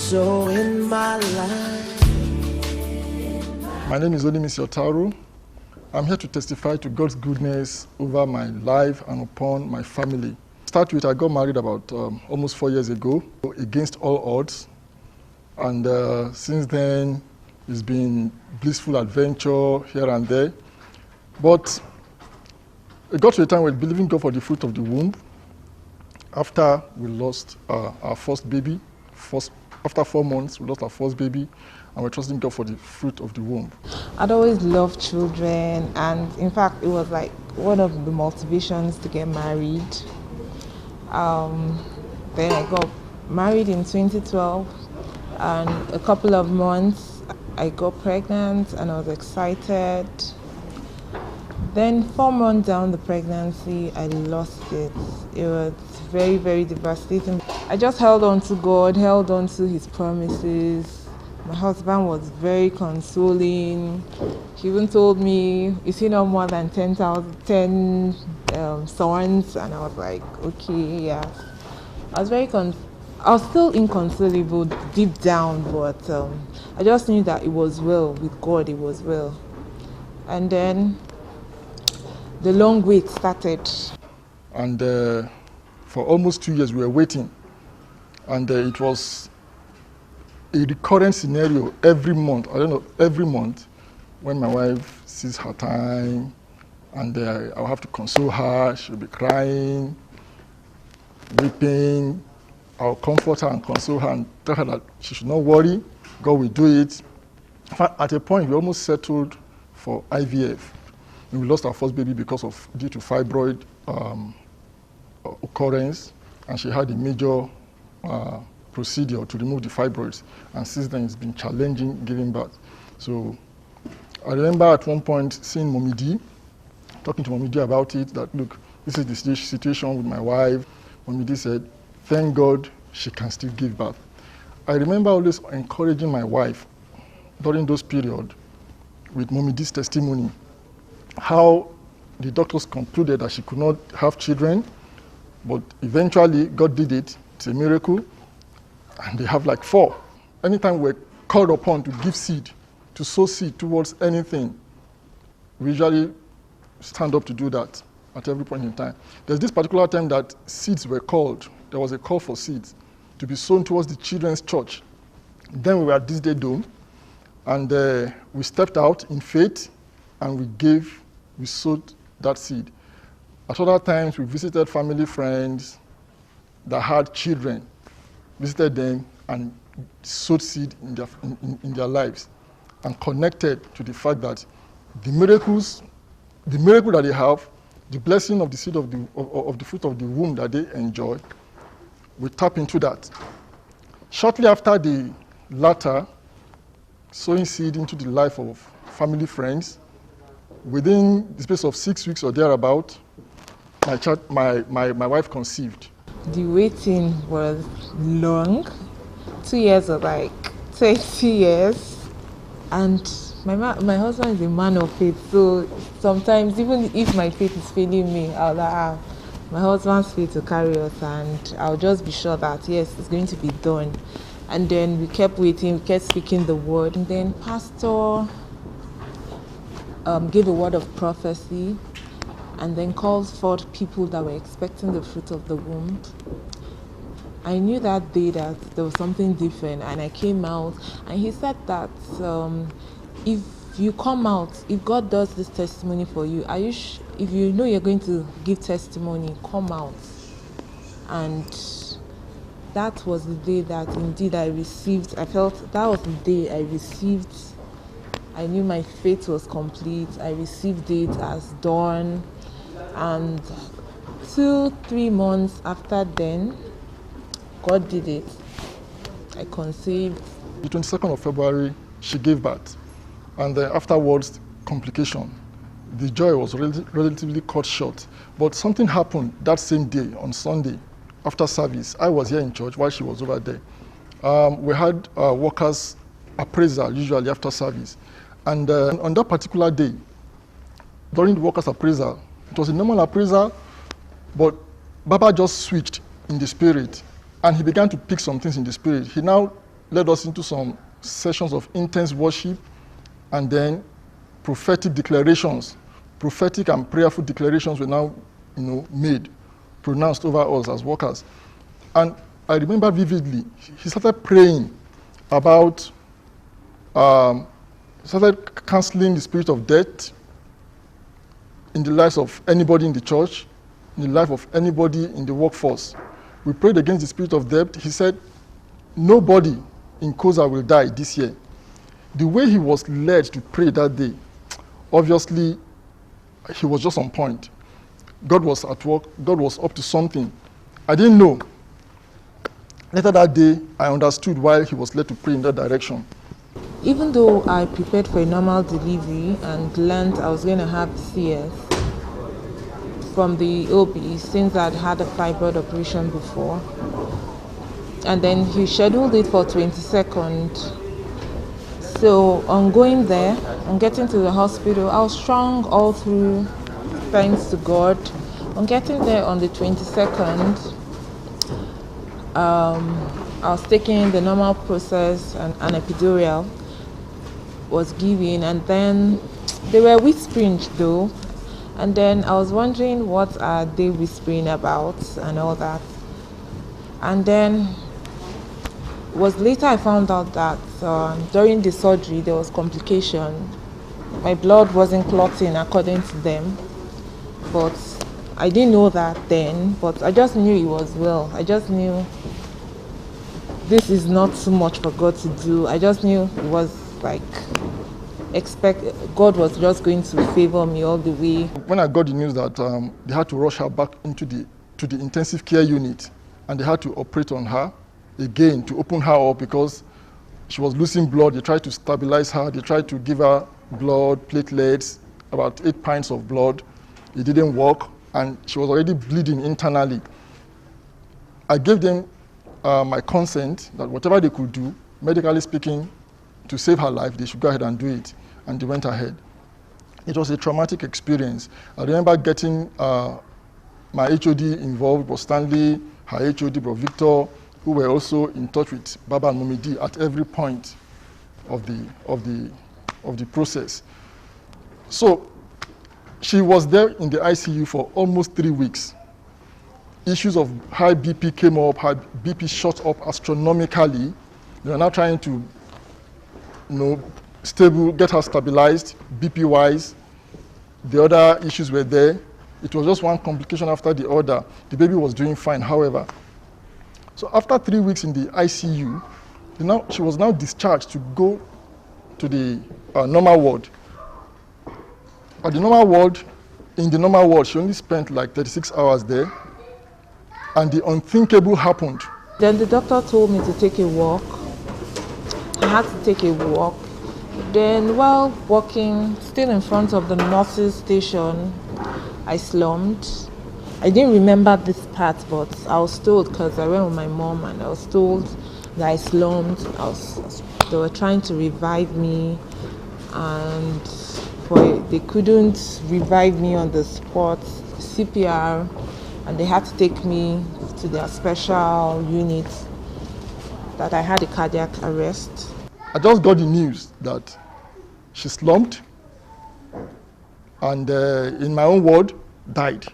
so in my life. My name is Onimisi Otaru. I'm here to testify to God's goodness over my life and upon my family. Start with, I got married about almost 4 years ago, against all odds. And since then, it's been blissful adventure here and there. But it got to a time where believing God for the fruit of the womb. After we lost our first baby, after 4 months, we lost our first baby, and we're trusting God for the fruit of the womb. I'd always loved children, and in fact, it was like one of the motivations to get married. Then I got married in 2012, and a couple of months, I got pregnant, and I was excited. Then 4 months down the pregnancy, I lost it. It was very, very devastating. I just held on to God, held on to His promises. My husband was very consoling. He even told me, "You see no more than 10 sons," and I was like, "Okay, yeah." I was still inconsolable deep down, but I just knew that it was well with God. It was well, and then the long wait started. And for almost 2 years, we were waiting. And it was a recurrent scenario every month. I don't know, every month, when my wife sees her time, and I'll have to console her. She'll be crying, weeping. I'll comfort her and console her and tell her that she should not worry. God will do it. In fact, at a point, we almost settled for IVF. We lost our first baby due to fibroid occurrence, and she had a major procedure to remove the fibroids, and since then it's been challenging giving birth. So I remember at one point seeing Mommy D, talking to Mommy D about it, that look, this is the situation with my wife. Mommy D said, thank God she can still give birth. I remember always encouraging my wife during those periods with Mommy D's testimony, how the doctors concluded that she could not have children, but eventually God did it. It's a miracle, and they have like 4. Anytime we're called upon to give seed, to sow seed towards anything, we usually stand up to do that at every point in time. There's this particular time that seeds were called. There was a call for seeds to be sown towards the children's church. Then we were at this day dome, and we stepped out in faith, and we sowed that seed. At other times, we visited family friends that had children, visited them and sowed seed in their lives, and connected to the fact that the miracle that they have, the blessing of the seed of the fruit of the womb that they enjoy, we tap into that. Shortly after the latter, sowing seed into the life of family friends, within the space of 6 weeks or thereabout, my wife conceived. The waiting was long. 2 years was like 30 years. And my husband is a man of faith, so sometimes even if my faith is failing me, I'll like, my husband's faith will carry us, and I'll just be sure that yes, it's going to be done. And then we kept waiting, we kept speaking the word, and then Pastor gave a word of prophecy, and then called forth people that were expecting the fruit of the womb. I knew that day that there was something different, and I came out, and he said that if you come out, if God does this testimony for you, if you know you're going to give testimony, come out. And that was the day that indeed I received. I felt that was the day I received. I knew my faith was complete. I received it as done. And 2-3 months after then, God did it. I conceived. The 22nd of February, she gave birth. And then afterwards, complication. The joy was relatively cut short. But something happened that same day, on Sunday, after service. I was here in church while she was over there. We had workers' appraisal usually after service. And on that particular day, during the workers' appraisal, it was a normal appraisal, but Baba just switched in the spirit, and he began to pick some things in the spirit. He now led us into some sessions of intense worship, and then prophetic declarations, prophetic and prayerful declarations were now, made, pronounced over us as workers. And I remember vividly, he started praying about, started canceling the spirit of death in the lives of anybody in the church, in the life of anybody in the workforce. We prayed against the spirit of death. He said, nobody in Koza will die this year. The way he was led to pray that day, obviously, he was just on point. God was at work. God was up to something. I didn't know. Later that day, I understood why he was led to pray in that direction. Even though I prepared for a normal delivery and learned I was going to have CS from the OB since I'd had a fibroid operation before, and then he scheduled it for 22nd. So on going there, on getting to the hospital, I was strong all through, thanks to God. On getting there on the 22nd, I was taking the normal process, and an epidural was given, and then they were whispering though, and then I was wondering what are they whispering about and all that. And then was later I found out that during the surgery there was complication. My blood wasn't clotting according to them, but I didn't know that then, but I just knew it was well. I just knew this is not too much for God to do. I just knew it was like, God was just going to favor me all the way. When I got the news that they had to rush her back into the intensive care unit, and they had to operate on her again to open her up because she was losing blood. They tried to stabilize her. They tried to give her blood, platelets, about 8 pints of blood. It didn't work, and she was already bleeding internally. I gave them my consent that whatever they could do, medically speaking, to save her life, they should go ahead and do it, and they went ahead. It was a traumatic experience. I remember getting my HOD involved, Bro Stanley, her HOD, Bro Victor, who were also in touch with Baba and Momidi at every point of the process. So she was there in the ICU for almost 3 weeks. Issues of high BP came up, her BP shot up astronomically. They were now trying to, get her stabilized, BP-wise. The other issues were there. It was just one complication after the other. The baby was doing fine, however. So after 3 weeks in the ICU, she was now discharged to go to the normal ward. At the normal ward, in the normal ward, she only spent like 36 hours there, and the unthinkable happened. Then the doctor told me to take a walk. I had to take a walk. Then while walking, still in front of the nurse's station, I slumped. I didn't remember this part, but I was told, because I went with my mom, and I was told that I slumped. They were trying to revive me, and they couldn't revive me on the spot, CPR, and they had to take me to their special unit, that I had a cardiac arrest. I just got the news that she slumped, and in my own ward, died.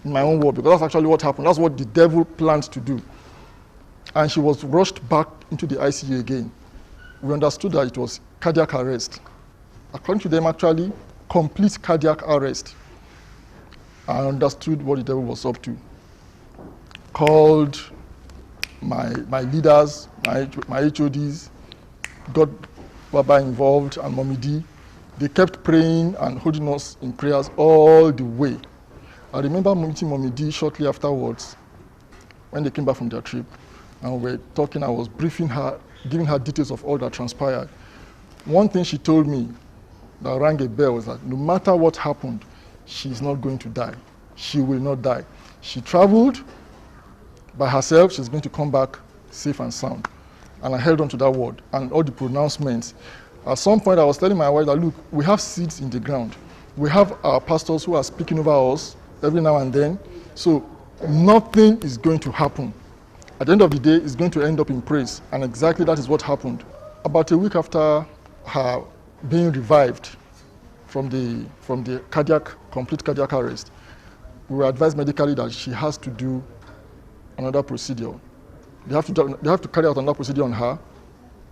In my own ward, because that's actually what happened. That's what the devil planned to do. And she was rushed back into the ICU again. We understood that it was cardiac arrest. According to them, actually, complete cardiac arrest. I understood what the devil was up to. Called my leaders, my HODs, got Baba involved and Momidi. They kept praying and holding us in prayers all the way. I remember meeting Momidi shortly afterwards when they came back from their trip, and we were talking. I was briefing her, giving her details of all that transpired. One thing she told me that rang a bell was that no matter what happened, she's not going to die. She will not die. She traveled by herself. She's going to come back safe and sound. And I held on to that word and all the pronouncements. At some point, I was telling my wife that, look, we have seeds in the ground. We have our pastors who are speaking over us every now and then. So nothing is going to happen. At the end of the day, it's going to end up in praise. And exactly that is what happened. About a week after her being revived from the complete cardiac arrest, we were advised medically that she has to do another procedure. They have to carry out another procedure on her,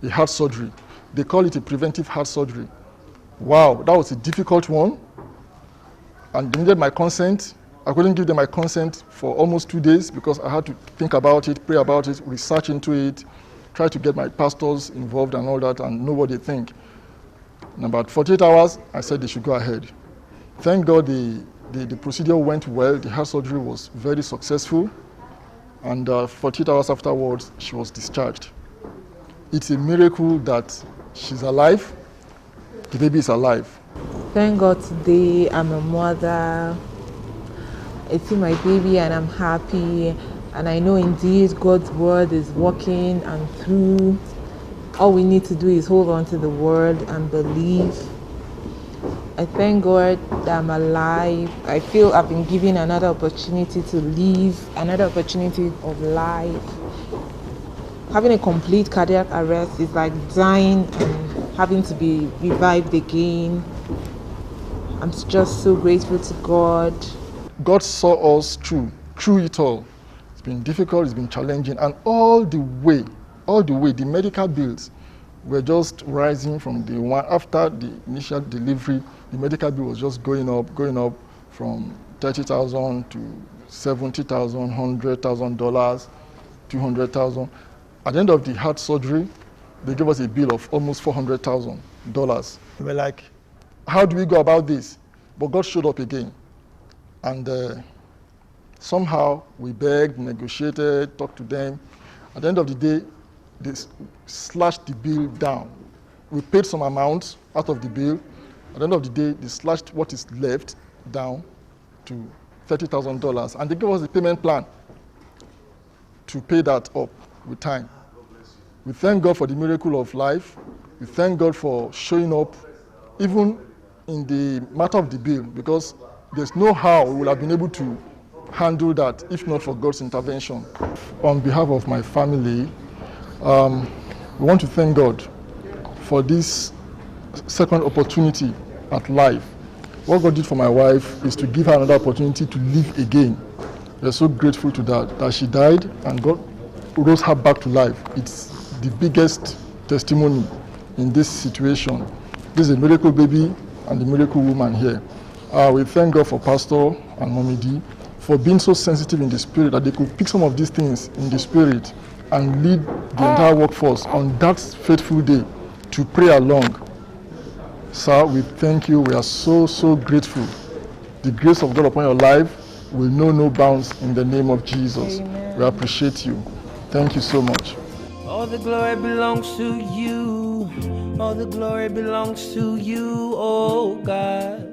a heart surgery. They call it a preventive heart surgery. Wow, that was a difficult one. And they needed my consent. I couldn't give them my consent for almost 2 days because I had to think about it, pray about it, research into it, try to get my pastors involved and all that and know what they think. In about 48 hours, I said they should go ahead. Thank God the procedure went well. The heart surgery was very successful. And 48 hours afterwards, she was discharged. It's a miracle that she's alive. The baby is alive. Thank God today I'm a mother. I see my baby and I'm happy. And I know indeed God's word is working and through. All we need to do is hold on to the word and believe. I thank God that I'm alive. I feel I've been given another opportunity to live, another opportunity of life. Having a complete cardiac arrest is like dying and having to be revived again. I'm just so grateful to God. God saw us through it all. It's been difficult, it's been challenging, and all the way, the medical bills were just rising from the one after the initial delivery. The medical bill was just going up from $30,000 to $70,000, $100,000, $200,000. At the end of the heart surgery, they gave us a bill of almost $400,000. We were like, how do we go about this? But God showed up again. And somehow we begged, negotiated, talked to them. At the end of the day, they slashed the bill down. We paid some amount out of the bill. At the end of the day, they slashed what is left down to $30,000. And they gave us a payment plan to pay that up with time. We thank God for the miracle of life. We thank God for showing up, even in the matter of the bill, because there's no how we would have been able to handle that if not for God's intervention. On behalf of my family, we want to thank God for this second opportunity at life. What God did for my wife is to give her another opportunity to live again. We're so grateful to that she died and God rose her back to life. It's the biggest testimony in this situation. This is a miracle baby and the miracle woman here. We thank God for Pastor and Mommy D for being so sensitive in the spirit that they could pick some of these things in the spirit and lead the entire workforce on that faithful day to pray along. Sir, we thank you. We are so grateful. The grace of God upon your life will know no bounds in the name of Jesus. Amen. We appreciate you. Thank you so much. All the glory belongs to you. All the glory belongs to you, oh God.